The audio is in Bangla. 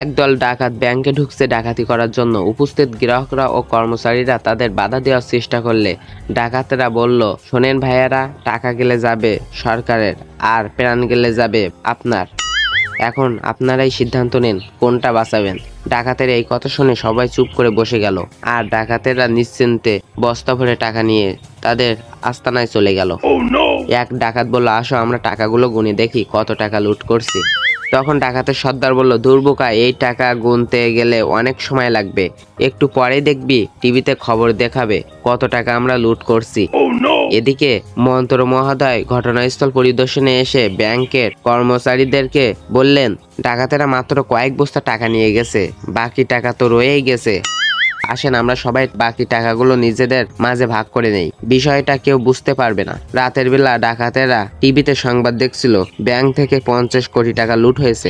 একদল ডাকাত ব্যাংকে ঢুকছে ডাকাতি করার জন্য। উপস্থিত গ্রাহকরা ও কর্মচারীরা তাদের বাধা দেওয়ার চেষ্টা করলে ডাকাতেরা বলল, শোনেন ভাইয়ারা, টাকা গেলে যাবে সরকারের আর প্রাণ গেলে যাবে আপনার। এখন আপনারাই সিদ্ধান্ত নিন কোনটা বাঁচাবেন। ডাকাতের এই কথা শুনে সবাই চুপ করে বসে গেল আর ডাকাতেরা নিশ্চিন্তে বস্তা ভরে টাকা নিয়ে তাদের আস্তানায় চলে গেল। এক ডাকাত বলল, আসো আমরা টাকাগুলো গুনে দেখি কত টাকা লুট করছি। তখন ডাকাতের সর্দার বলল, দুর্বোকা, এই টাকা গুনতে গেলে অনেক সময় লাগবে, একটু পরেই দেখবি টিভিতে খবর দেখাবে কত টাকা আমরা লুট করছি। এদিকে মন্ত্র মহোদয় ঘটনাস্থল পরিদর্শনে এসে ব্যাংকের কর্মচারীদেরকে বললেন, ডাকাতেরা মাত্র কয়েক বস্তা টাকা নিয়ে গেছে, বাকি টাকা তো রয়েই গেছে। আসেন আমরা সবাই বাকি টাকাগুলো নিজেদের মাঝে ভাগ করে নেই, বিষয়টা কেউ বুঝতে পারবে না। রাতের বেলা ডাকাতেরা টিভিতে সংবাদ দেখছিল ব্যাংক থেকে 50 কোটি টাকা লুট হয়েছে।